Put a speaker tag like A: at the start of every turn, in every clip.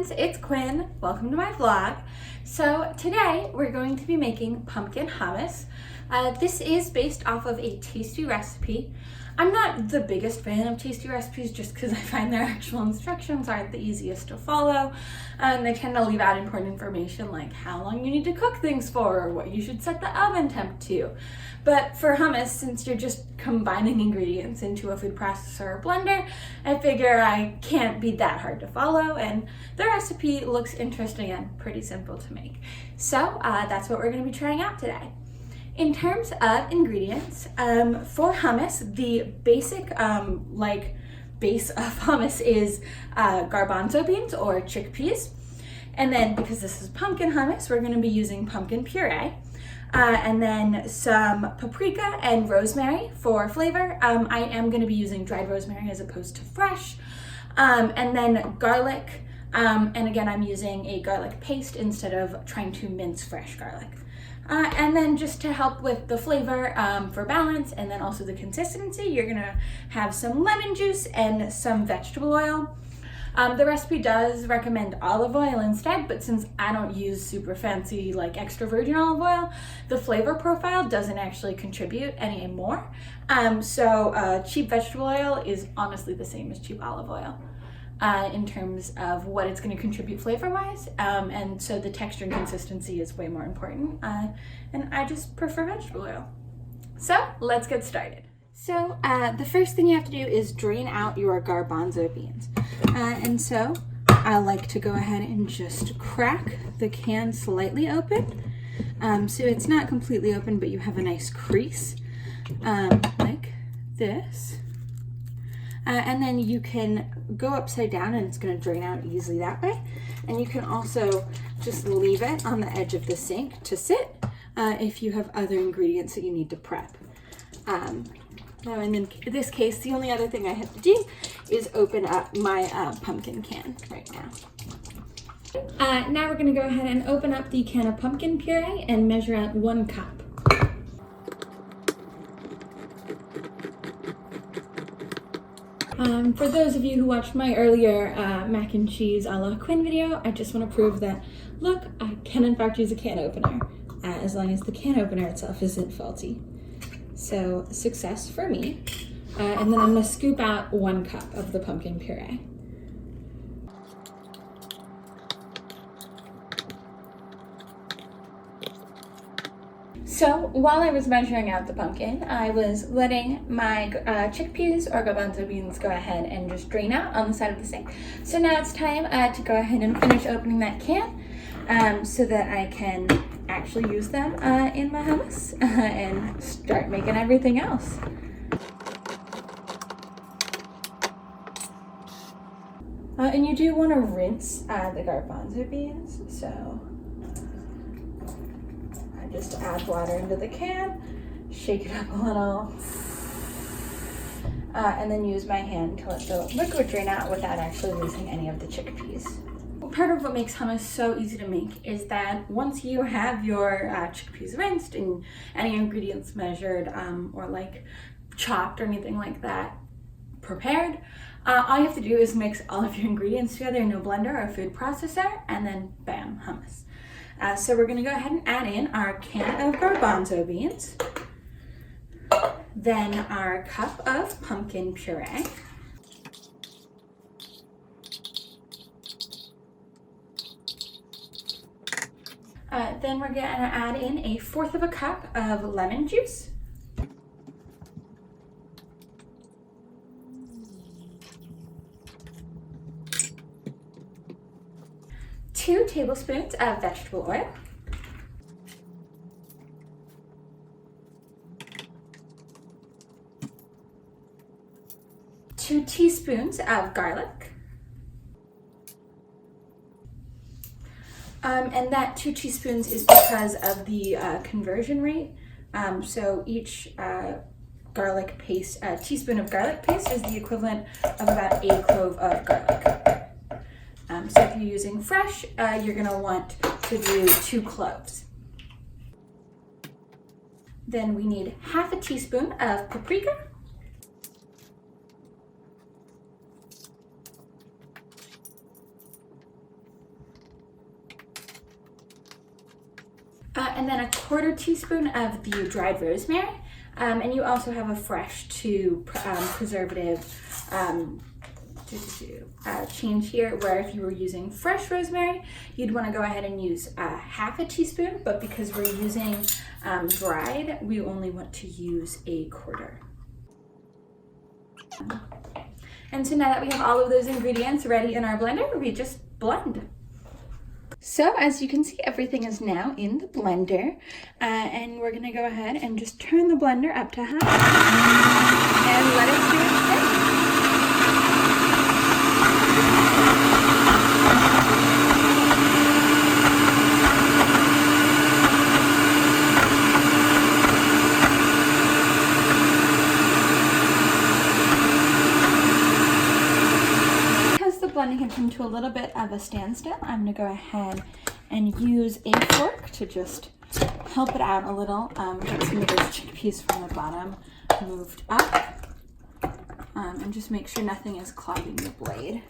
A: friends, it's Quinn. Welcome to my vlog. So today we're going to be making pumpkin hummus. This is based off of a tasty recipe. I'm not the biggest fan of tasty recipes just because I find their actual instructions aren't the easiest to follow. They tend to leave out important information like how long you need to cook things for or what you should set the oven temp to. But for hummus, since you're just combining ingredients into a food processor or blender, I figure I can't be that hard to follow, and the recipe looks interesting and pretty simple to make. So that's what we're going to be trying out today. In terms of ingredients, for hummus, the basic base of hummus is garbanzo beans or chickpeas. And then because this is pumpkin hummus, we're going to be using pumpkin puree. And then some paprika and rosemary for flavor. I am going to be using dried rosemary as opposed to fresh. And then garlic. And again, I'm using a garlic paste instead of trying to mince fresh garlic. And then just to help with the flavor for balance and then also the consistency, you're gonna have some lemon juice and some vegetable oil. The recipe does recommend olive oil instead, but since I don't use super fancy like extra virgin olive oil, the flavor profile doesn't actually contribute any more. So cheap vegetable oil is honestly the same as cheap olive oil. In terms of what it's going to contribute flavor-wise, and so the texture and consistency is way more important, and I just prefer vegetable oil. So let's get started. So the first thing you have to do is drain out your garbanzo beans, and so I like to go ahead and just crack the can slightly open, so it's not completely open, but you have a nice crease, like this. And then you can go upside down and it's going to drain out easily that way. And you can also just leave it on the edge of the sink to sit if you have other ingredients that you need to prep. Now in this case, the only other thing I have to do is open up my pumpkin can right now. Now we're going to go ahead and open up the can of pumpkin puree and measure out 1 cup. For those of you who watched my earlier mac and cheese a la Quinn video, I just want to prove that, look, I can in fact use a can opener, as long as the can opener itself isn't faulty. So success for me. And then I'm going to scoop out 1 cup of the pumpkin puree. So while I was measuring out the pumpkin, I was letting my chickpeas or garbanzo beans go ahead and just drain out on the side of the sink. So now it's time to go ahead and finish opening that can so that I can actually use them in my hummus and start making everything else. And you do want to rinse the garbanzo beans, so just add water into the can, shake it up a little, and then use my hand to let the liquid drain out without actually losing any of the chickpeas. Part of what makes hummus so easy to make is that once you have your chickpeas rinsed and any ingredients measured or like chopped or anything like that prepared, all you have to do is mix all of your ingredients together in a blender or a food processor, and then bam, hummus. So we're going to go ahead and add in our can of garbanzo beans, then our cup of pumpkin puree, then we're going to add in 1/4 cup of lemon juice, two tablespoons of vegetable oil, two teaspoons of garlic, and that 2 teaspoons is because of the conversion rate. So each garlic paste, teaspoon of garlic paste is the equivalent of about a clove of garlic. So if you're using fresh, you're going to want to do 2 cloves. Then we need 1/2 teaspoon of paprika, and then a 1/4 teaspoon of the dried rosemary. And you also have a fresh to preservative change here, where if you were using fresh rosemary, you'd want to go ahead and use 1/2 teaspoon, but because we're using dried, we only want to use a 1/4. And so now that we have all of those ingredients ready in our blender, we just blend. So as you can see, everything is now in the blender, and we're gonna go ahead and just turn the blender up to high and let it do its thing. Blending had come to a little bit of a standstill, I'm going to go ahead and use a fork to just help it out a little, get some of those chickpeas from the bottom moved up, and just make sure nothing is clogging the blade.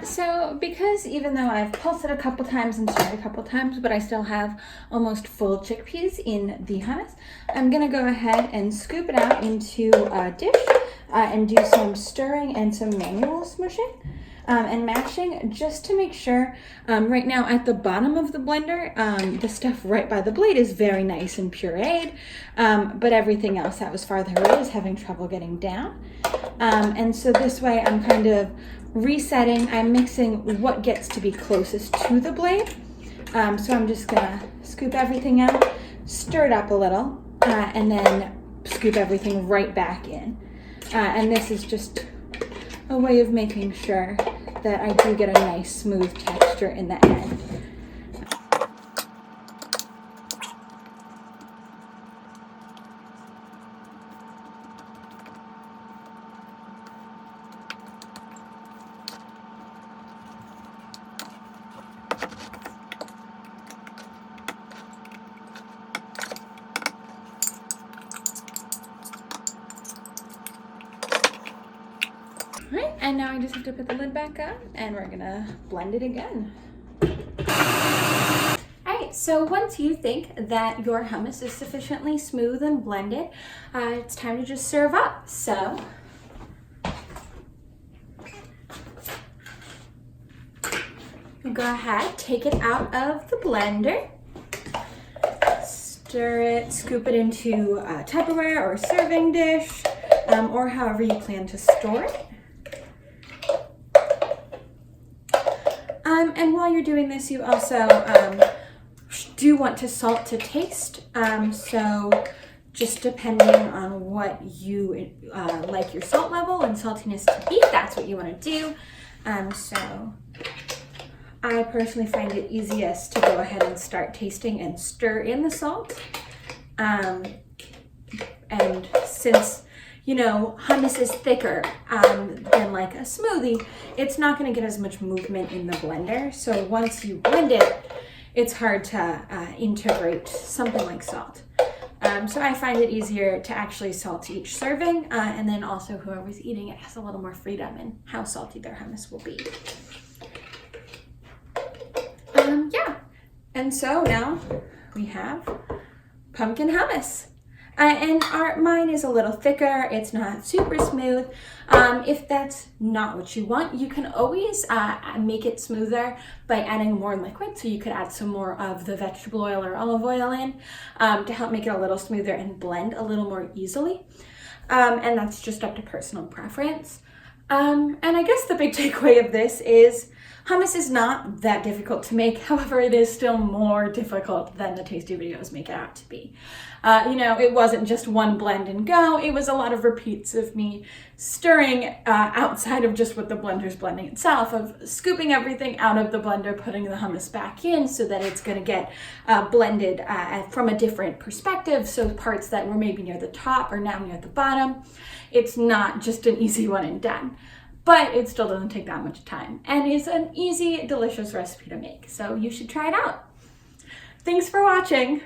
A: So because even though I've pulsed it a couple times and stirred a couple times, but I still have almost full chickpeas in the hummus, I'm gonna go ahead and scoop it out into a dish and do some stirring and some manual smushing and mashing, just to make sure. Right now at the bottom of the blender, the stuff right by the blade is very nice and pureed, but everything else that was farther away is having trouble getting down. And so this way I'm kind of resetting, I'm mixing what gets to be closest to the blade. So I'm just gonna scoop everything out, stir it up a little, and then scoop everything right back in. And this is just a way of making sure that I do get a nice smooth texture in the end. Right, and now I just have to put the lid back on and we're gonna blend it again. Alright, so once you think that your hummus is sufficiently smooth and blended, it's time to just serve up. So go ahead, take it out of the blender, stir it, scoop it into a Tupperware or a serving dish, or however you plan to store it. And while you're doing this, you also do want to salt to taste. So just depending on what you like your salt level and saltiness to be, that's what you want to do. So I personally find it easiest to go ahead and start tasting and stir in the salt. And since, you know, hummus is thicker than like a smoothie, it's not going to get as much movement in the blender. So once you blend it, it's hard to integrate something like salt. So I find it easier to actually salt each serving, and then also whoever's eating it has a little more freedom in how salty their hummus will be. Yeah, and so now we have pumpkin hummus. And mine is a little thicker, it's not super smooth. If that's not what you want, you can always make it smoother by adding more liquid. So you could add some more of the vegetable oil or olive oil in to help make it a little smoother and blend a little more easily. And that's just up to personal preference. And I guess the big takeaway of this is hummus is not that difficult to make. However, it is still more difficult than the tasty videos make it out to be. You know, it wasn't just one blend and go. It was a lot of repeats of me stirring outside of just what the blender's blending itself, of scooping everything out of the blender, putting the hummus back in so that it's going to get blended from a different perspective. So parts that were maybe near the top are now near the bottom. It's not just an easy one and done. But it still doesn't take that much time and is an easy, delicious recipe to make. So you should try it out. Thanks for watching.